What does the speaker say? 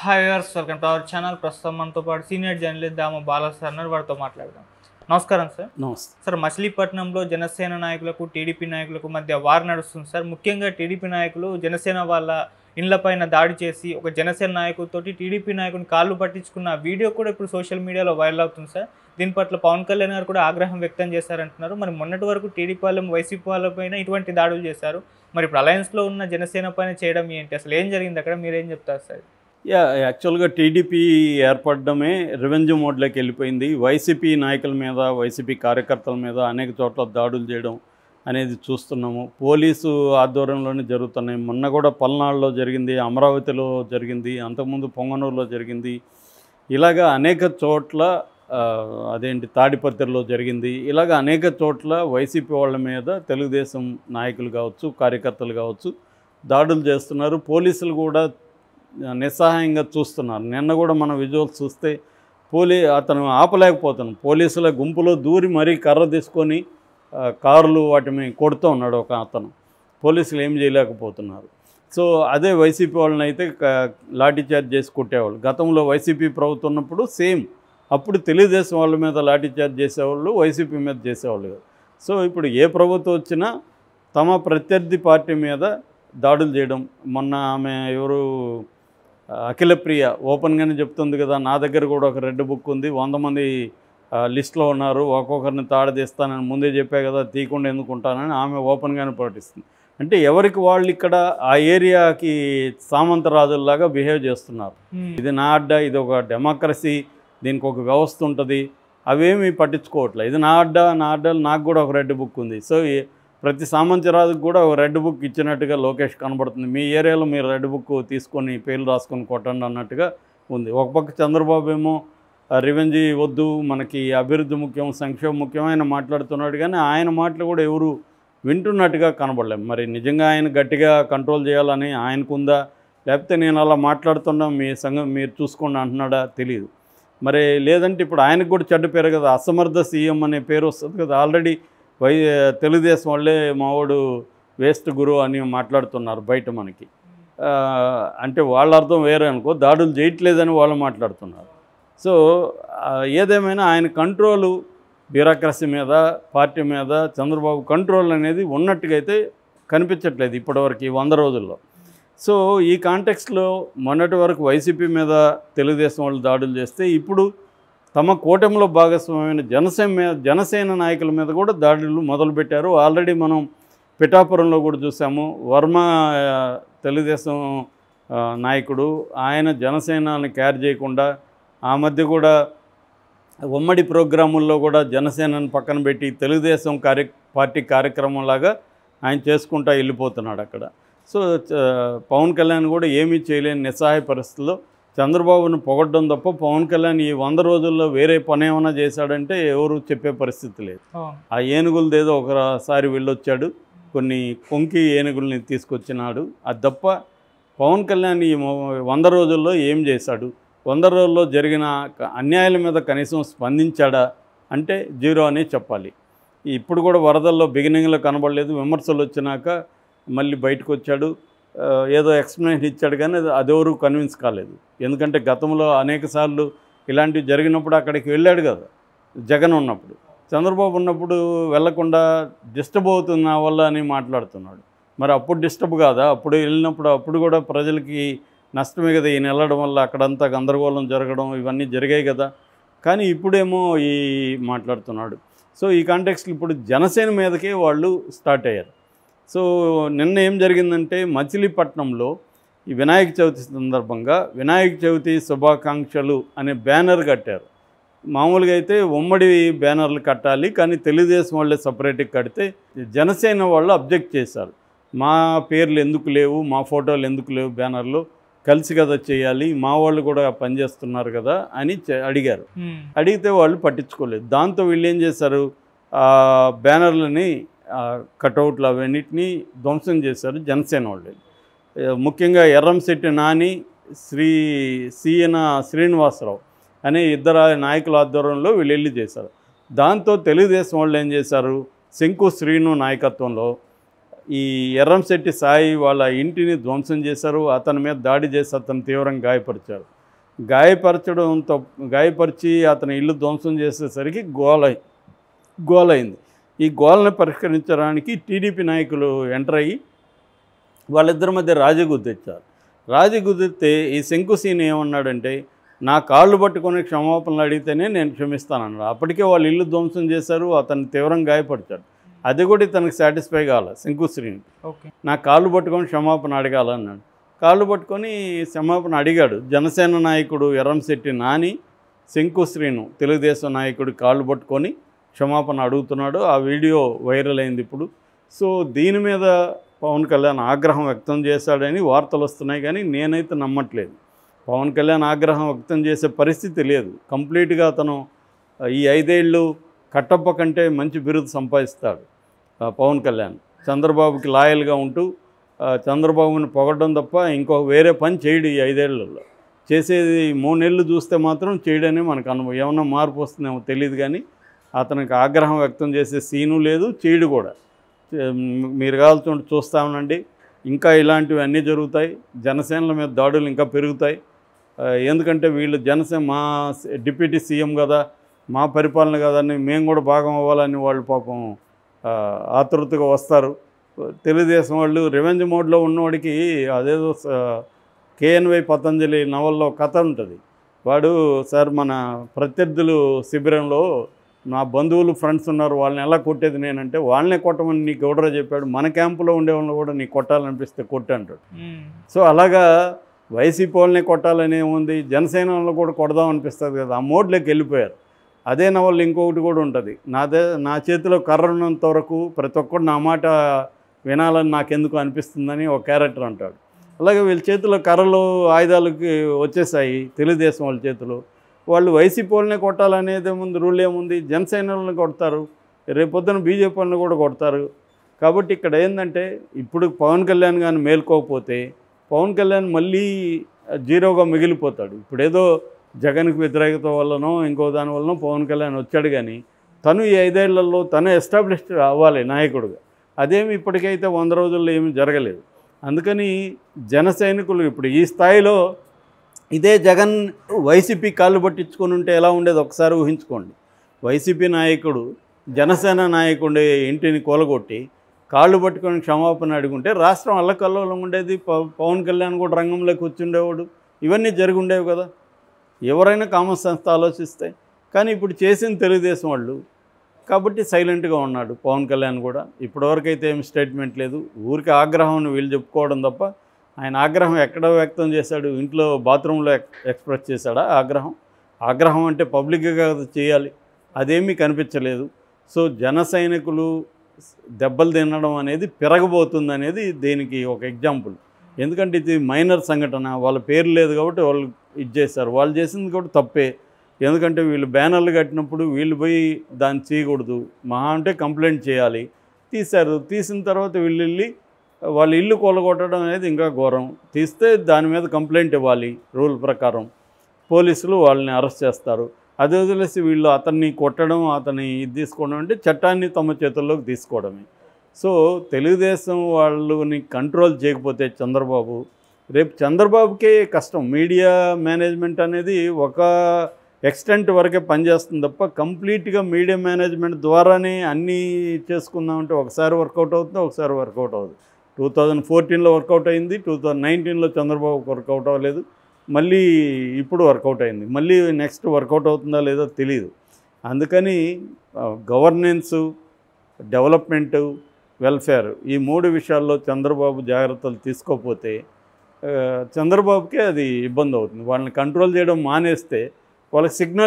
Hi viewers, welcome to our channel. ప్రస్తుతం మనతో పాటు సీనియర్ జర్నలిస్ట్ దామ బాలా సార్ ఉన్నారు. వారితో మాట్లాడదాం. నమస్కారం సార్. నమస్తే సార్, మచిలీపట్నంలో జనసేన నాయకులకు టీడీపీ నాయకులకు మధ్య వార్ నడుస్తుంది సార్. ముఖ్యంగా టీడీపీ నాయకులు జనసేన వాళ్ళ ఇండ్లపైన దాడి చేసి ఒక జనసేన నాయకుడితోటి టీడీపీ నాయకుని కాళ్ళు పట్టించుకున్న వీడియో కూడా ఇప్పుడు సోషల్ మీడియాలో వైరల్ అవుతుంది సార్. దీని పట్ల పవన్ కళ్యాణ్ గారు కూడా ఆగ్రహం వ్యక్తం చేశారంటున్నారు. మరి మొన్నటి వరకు టీడీపీ వాళ్ళ వైసీపీ వాళ్ళపైన ఇటువంటి దాడులు చేశారు. మరి ఇప్పుడు అలయన్స్లో ఉన్న జనసేన పైన చేయడం ఏంటి, అసలు ఏం జరిగింది అక్కడ, మీరేం చెప్తారు సార్? యాక్చువల్గా టీడీపీ ఏర్పడడమే రివెంజ్ మోడ్లోకి వెళ్ళిపోయింది. వైసీపీ నాయకుల మీద, వైసీపీ కార్యకర్తల మీద అనేక చోట్ల దాడులు చేయడం అనేది చూస్తున్నాము. పోలీసు ఆధ్వర్యంలోనే జరుగుతున్నాయి. మొన్న కూడా పల్నాడులో జరిగింది, అమరావతిలో జరిగింది, అంతకుముందు పొంగనూరులో జరిగింది. ఇలాగా అనేక చోట్ల తాడిపత్రిలో జరిగింది. ఇలాగ అనేక చోట్ల వైసీపీ వాళ్ళ మీద తెలుగుదేశం నాయకులు కావచ్చు, కార్యకర్తలు కావచ్చు దాడులు చేస్తున్నారు. పోలీసులు కూడా నిస్సహాయంగా చూస్తున్నారు. నిన్న కూడా మన విజువల్స్ చూస్తే అతను ఆపలేకపోతున్నాడు. పోలీసుల గుంపులో దూరి మరీ కర్ర తీసుకొని కార్లు వాటిని కొడుతూ ఉన్నాడు ఒక అతను. పోలీసులు ఏం చేయలేకపోతున్నారు. సో అదే వైసీపీ వాళ్ళని అయితే లాఠీచార్జ్ చేసి కొట్టేవాళ్ళు. గతంలో వైసీపీ ప్రభుత్వం ఉన్నప్పుడు సేమ్, అప్పుడు తెలుగుదేశం వాళ్ళ మీద లాఠీచార్జ్ చేసేవాళ్ళు, వైసీపీ మీద చేసేవాళ్ళు కాదు. సో ఇప్పుడు ఏ ప్రభుత్వం వచ్చినా తమ ప్రత్యర్థి పార్టీ మీద దాడులు చేయడం. మొన్న ఆమె ఎవరు అఖిలప్రియ ఓపెన్గానే చెప్తుంది కదా, నా దగ్గర కూడా ఒక రెడ్ బుక్ ఉంది, 100 మంది లిస్టులో ఉన్నారు, ఒక్కొక్కరిని తాడదీస్తానని ముందే చెప్పే కదా, తీయకుండా ఎందుకుంటానని ఆమె ఓపెన్గానే ప్రకటిస్తుంది. అంటే ఎవరికి వాళ్ళు ఇక్కడ ఆ ఏరియాకి సామంతరాజుల్లాగా బిహేవ్ చేస్తున్నారు. ఇది నా అడ్డ, ఇది ఒక డెమోక్రసీ, దీనికి ఒక వ్యవస్థ ఉంటుంది, అవేమీ పట్టించుకోవట్లేదు. ఇది నా అడ్డలు, నాకు కూడా ఒక రెడ్ బుక్ ఉంది. సో ప్రతి సామంతరాజుకు కూడా ఒక రెడ్ బుక్ ఇచ్చినట్టుగా లోకేష్ కనబడుతుంది. మీ ఏరియాలో మీరు రెడ్ బుక్ తీసుకొని పేర్లు రాసుకొని కొట్టండి అన్నట్టుగా ఉంది. ఒక పక్క చంద్రబాబు ఏమో రివెంజ్ వద్దు, మనకి అభివృద్ధి ముఖ్యం, సంక్షేమం ముఖ్యమైన మాట్లాడుతున్నాడు. కానీ ఆయన మాటలు కూడా ఎవరు వింటున్నట్టుగా కనబడలేము. మరి నిజంగా ఆయన గట్టిగా కంట్రోల్ చేయాలని ఆయనకుందా, లేకపోతే నేను అలా మాట్లాడుతున్నా మీ సంఘం మీరు చూసుకోండి అంటున్నాడా తెలియదు. మరి లేదంటే ఇప్పుడు ఆయనకు కూడా చెడ్డ పేరు కదా, అసమర్థ సీఎం అనే పేరు వస్తుంది కదా. ఆల్రెడీ తెలుగుదేశం వాళ్ళే మావాడు వేస్ట్ గురు అని మాట్లాడుతున్నారు బయట మనకి. అంటే వాళ్ళ అర్థం వేరే అనుకో, దాడులు చేయట్లేదని వాళ్ళు మాట్లాడుతున్నారు. సో ఏదేమైనా ఆయన కంట్రోలు బ్యూరోక్రసీ మీద, పార్టీ మీద చంద్రబాబు కంట్రోల్ అనేది ఉన్నట్టుగా అయితే కనిపించట్లేదు ఇప్పటివరకు 100 రోజుల్లో. సో ఈ కాంటెక్స్ట్లో మొన్నటి వరకు వైసీపీ మీద తెలుగుదేశం వాళ్ళు దాడులు చేస్తే, ఇప్పుడు తమ కూటమిలో భాగస్వామైన జనసేన నాయకుల మీద కూడా దాడులు మొదలుపెట్టారు. ఆల్రెడీ మనం పిఠాపురంలో కూడా చూసాము. వర్మ తెలుగుదేశం నాయకుడు, ఆయన జనసేనని క్యార్ చేయకుండా ఆ మధ్య కూడా ఉమ్మడి ప్రోగ్రాముల్లో కూడా జనసేనని పక్కన పెట్టి తెలుగుదేశం పార్టీ కార్యక్రమంలాగా ఆయన చేసుకుంటూ వెళ్ళిపోతున్నాడు అక్కడ. సో పవన్ కళ్యాణ్ కూడా ఏమీ చేయలేని నిస్సహాయ పరిస్థితుల్లో చంద్రబాబును పొగడ్డం తప్ప పవన్ కళ్యాణ్ ఈ 100 రోజుల్లో వేరే పని ఏమైనా చేశాడంటే ఎవరు చెప్పే పరిస్థితి లేదు. ఆ ఏనుగులదేదో ఒకసారి వెళ్ళొచ్చాడు, కొన్ని కొంకి ఏనుగుల్ని తీసుకొచ్చినాడు. అది తప్ప పవన్ కళ్యాణ్ ఈ 100 రోజుల్లో ఏం చేశాడు, 100 రోజుల్లో జరిగిన అన్యాయాల మీద కనీసం స్పందించాడా అంటే జీరో అనే చెప్పాలి. ఇప్పుడు కూడా వరదల్లో బిగినింగ్లో కనబడలేదు, విమర్శలు వచ్చినాక మళ్ళీ బయటకు వచ్చాడు, ఏదో ఎక్స్ప్లెనేషన్ ఇచ్చాడు. కానీ అదెవరు కన్విన్స్ కాలేదు. ఎందుకంటే గతంలో అనేక సార్లు ఇలాంటివి జరిగినప్పుడు అక్కడికి వెళ్ళాడు కదా, జగన్ ఉన్నప్పుడు. చంద్రబాబు ఉన్నప్పుడు వెళ్లకుండా డిస్టర్బ్ అవుతుంది నా వల్ల అని మాట్లాడుతున్నాడు. మరి అప్పుడు డిస్టర్బ్ కాదా? అప్పుడు వెళ్ళినప్పుడు అప్పుడు కూడా ప్రజలకి నష్టమే కదా ఈయన వెళ్ళడం వల్ల, అక్కడంతా గందరగోళం జరగడం ఇవన్నీ జరిగాయి కదా. కానీ ఇప్పుడేమో మాట్లాడుతున్నాడు. సో ఈ కాంటెక్స్లో ఇప్పుడు జనసేన మీదకే వాళ్ళు స్టార్ట్ అయ్యారు. సో నిన్న ఏం జరిగిందంటే, మచిలీపట్నంలో ఈ వినాయక చవితి సందర్భంగా వినాయక చవితి శుభాకాంక్షలు అనే బ్యానర్ కట్టారు. మామూలుగా అయితే ఉమ్మడి బ్యానర్లు కట్టాలి, కానీ తెలుగుదేశం వాళ్ళే సపరేట్గా కడితే జనసేన వాళ్ళు అబ్జెక్ట్ చేశారు. మా పేర్లు ఎందుకు లేవు, మా ఫోటోలు ఎందుకు లేవు బ్యానర్లో, కలిసి కదా చేయాలి, మా వాళ్ళు కూడా పనిచేస్తున్నారు కదా అని అడిగారు. అడిగితే వాళ్ళు పట్టించుకోలేదు. దాంతో వీళ్ళు ఏం చేశారు, బ్యానర్లని కటౌట్లు అవన్నిటినీ ధ్వంసం చేశారు జనసేన వాళ్ళు. ముఖ్యంగా ఎర్రంశెట్టి నాని, సీఎన శ్రీనివాసరావు అనే ఇద్దరు నాయకుల ఆధ్వర్యంలో వీళ్ళు వెళ్ళి చేశారు. దాంతో తెలుగుదేశం వాళ్ళు ఏం చేశారు, శంకు శ్రీను నాయకత్వంలో ఈ ఎర్రంశెట్టి సాయి వాళ్ళ ఇంటిని ధ్వంసం చేశారు, అతని మీద దాడి చేసి అతను తీవ్రంగా గాయపరిచారు. గాయపరిచి అతని ఇల్లు ధ్వంసం చేసేసరికి గోలైంది. ఈ గోలని పరిష్కరించడానికి టీడీపీ నాయకులు ఎంటర్ అయ్యి వాళ్ళిద్దరి మధ్య రాజీ కుదిర్చారు. రాజీ కుదిరితే ఈ శంకుసీని ఏమన్నాడంటే, నా కాళ్ళు పట్టుకొని క్షమాపణలు అడిగితేనే నేను క్షమిస్తానన్నాడు. అప్పటికే వాళ్ళు ఇల్లు ధ్వంసం చేశారు, అతన్ని తీవ్రంగా గాయపరిచారు. అది కూడా ఇతనికి సాటిస్ఫై కావాలి శంకుశ్రీని. నా కాళ్ళు పట్టుకొని క్షమాపణ అడగాలన్నాడు. కాళ్ళు పట్టుకొని క్షమాపణ అడిగాడు. జనసేన నాయకుడు ఎర్రంశెట్టి నాని శంకుశ్రీను తెలుగుదేశం నాయకుడు కాళ్ళు పట్టుకొని క్షమాపణ అడుగుతున్నాడు. ఆ వీడియో వైరల్ అయింది ఇప్పుడు. సో దీని మీద పవన్ కళ్యాణ్ ఆగ్రహం వ్యక్తం చేశాడని వార్తలు వస్తున్నాయి, కానీ నేనైతే నమ్మట్లేదు. పవన్ కళ్యాణ్ ఆగ్రహం వ్యక్తం చేసే పరిస్థితి లేదు. కంప్లీట్గా అతను ఈ 5 ఏళ్ళు కట్టప్ప కంటే మంచి బిరుదు సంపాదిస్తాడు పవన్ కళ్యాణ్. చంద్రబాబుకి లాయల్గా ఉంటూ చంద్రబాబుని పొగడడం తప్ప ఇంకో వేరే పని చేయడు. ఈ 5 ఏళ్లలో చేసేది 3 నెలలు చూస్తే మాత్రం చేయడనే మనకు అనుభవం. ఏమన్నా మార్పు వస్తుందేమో తెలియదు, కానీ అతనికి ఆగ్రహం వ్యక్తం చేసే సీను లేదు, చేయడు కూడా. మీరు కావాల్సి చూస్తామనండి, ఇంకా ఇలాంటివి అన్నీ జరుగుతాయి. జనసేనల మీద దాడులు ఇంకా పెరుగుతాయి. ఎందుకంటే వీళ్ళు మా డిప్యూటీ సీఎం కదా, మా పరిపాలన కదని మేము కూడా భాగం అవ్వాలని వాళ్ళు పాపం ఆతృతగా వస్తారు. తెలుగుదేశం వాళ్ళు రివెంజ్ మోడ్లో ఉన్నవాడికి అదేదో కేఎన్వై పతంజలి నవల్లో కథ ఉంటుంది. వాడు సార్ మన ప్రత్యర్థులు శిబిరంలో నా బంధువులు ఫ్రెండ్స్ ఉన్నారు, వాళ్ళని ఎలా కొట్టేది నేనంటే, వాళ్ళనే కొట్టమని నీకు ఎవడరా చెప్పాడు, మన క్యాంపులో ఉండేవాళ్ళని కూడా నీకు కొట్టాలనిపిస్తే కొట్టు అంటాడు. సో అలాగా వైసీపీ వాళ్ళని కొట్టాలని ఏముంది, జనసేన వాళ్ళని కూడా కొడదాం అనిపిస్తుంది కదా, ఆ మోడ్లోకి వెళ్ళిపోయారు. అదే నవల్లో ఇంకొకటి కూడా ఉంటుంది, నా చేతిలో కర్ర ఉన్నంత వరకు ప్రతి ఒక్కడు నా మాట వినాలని నాకెందుకు అనిపిస్తుందని ఒక క్యారెక్టర్ అంటాడు. అలాగే వీళ్ళ చేతిలో కర్రలు ఆయుధాలకి వచ్చేసాయి తెలుగుదేశం వాళ్ళ చేతిలో. వాళ్ళు వైసీపీ వాళ్ళనే కొట్టాలనేది ముందు రూల్ ఏముంది, జనసేన వాళ్ళని కొడతారు, రేపొద్దున బీజేపీ వాళ్ళని కూడా కొడతారు. కాబట్టి ఇక్కడ ఏంటంటే, ఇప్పుడు పవన్ కళ్యాణ్ కానీ మేల్కోకపోతే పవన్ కళ్యాణ్ మళ్ళీ జీరోగా మిగిలిపోతాడు. ఇప్పుడేదో జగన్కి వ్యతిరేకత వల్లనో ఇంకో దాని వల్లనో పవన్ కళ్యాణ్ వచ్చాడు, కానీ తను ఈ 5 ఏళ్లలో తను ఎస్టాబ్లిష్ అవ్వాలి నాయకుడుగా. అదేమి ఇప్పటికైతే 100 రోజుల్లో ఏమీ జరగలేదు. అందుకని జన సైనికులు ఇప్పుడు ఈ స్థాయిలో ఇదే జగన్ వైసీపీ కాళ్ళు పట్టించుకొని ఉంటే ఎలా ఉండేది ఒకసారి ఊహించుకోండి. వైసీపీ నాయకుడు జనసేన నాయకుడి ఇంటిని కూలగొట్టి కాళ్ళు పట్టుకొని క్షమాపణ అడుగుంటే రాష్ట్రం అల్లకల్లోలం ఉండేది. పవన్ కళ్యాణ్ కూడా రంగంలోకి వచ్చిండేవాడు, ఇవన్నీ జరిగి ఉండేవి కదా, ఎవరైనా కామన్ సెన్స్ ఆలోచిస్తే. కానీ ఇప్పుడు చేసిన తెలుగుదేశం వాళ్ళు కాబట్టి సైలెంట్గా ఉన్నాడు పవన్ కళ్యాణ్ కూడా. ఇప్పటివరకైతే ఏమి స్టేట్మెంట్ లేదు, ఊరికి ఆగ్రహం వీళ్ళు చెప్పుకోవడం తప్ప. ఆయన ఆగ్రహం ఎక్కడ వ్యక్తం చేశాడు, ఇంట్లో బాత్రూంలో ఎక్స్ప్రెస్ చేశాడా ఆగ్రహం అంటే పబ్లిక్గా చేయాలి, అదేమీ కనిపించలేదు. సో జన సైనికులు దెబ్బలు తినడం అనేది పెరగబోతుంది అనేది దీనికి ఒక ఎగ్జాంపుల్. ఎందుకంటే ఇది మైనర్ సంఘటన, వాళ్ళ పేరు లేదు కాబట్టి వాళ్ళు ఇది చేశారు. వాళ్ళు చేసింది కూడా తప్పే. ఎందుకంటే వీళ్ళు బ్యానర్లు కట్టినప్పుడు వీళ్ళు పోయి దాన్ని చేయకూడదు, మహా అంటే కంప్లైంట్ చేయాలి. తీశారు, తీసిన తర్వాత వీళ్ళు వెళ్ళి వాళ్ళ ఇల్లు కూలగొట్టడం అనేది ఇంకా ఘోరం. తీస్తే దాని మీద కంప్లైంట్ ఇవ్వాలి రూల్ ప్రకారం, పోలీసులు వాళ్ళని అరెస్ట్ చేస్తారు. అది వదిలేసి వీళ్ళు అతన్ని కొట్టడం, అతన్ని ఇది తీసుకోవడం అంటే చట్టాన్ని తమ చేతుల్లోకి తీసుకోవడమే. సో తెలుగుదేశం వాళ్ళని కంట్రోల్ చేయకపోతే చంద్రబాబు, రేపు చంద్రబాబుకే కష్టం. మీడియా మేనేజ్మెంట్ అనేది ఒక ఎక్స్టెంట్ వరకే పనిచేస్తుంది తప్ప కంప్లీట్గా మీడియా మేనేజ్మెంట్ ద్వారానే అన్నీ చేసుకుందామంటే ఒకసారి వర్కౌట్ అవుతుంది, ఒకసారి వర్కౌట్ అవుతుంది. 2014లో వర్కౌట్ అయింది, 2019లో చంద్రబాబుకి వర్కౌట్ అవ్వలేదు, మళ్ళీ ఇప్పుడు వర్కౌట్ అయింది. మళ్ళీ నెక్స్ట్ వర్కౌట్ అవుతుందా లేదో తెలియదు. అందుకని గవర్నెన్సు, డెవలప్మెంటు, వెల్ఫేర్ ఈ 3 విషయాల్లో చంద్రబాబు జాగ్రత్తలు తీసుకోకపోతే చంద్రబాబుకే అది ఇబ్బంది అవుతుంది. వాళ్ళని కంట్రోల్ చేయడం మానేస్తే వాళ్ళకి సిగ్నల్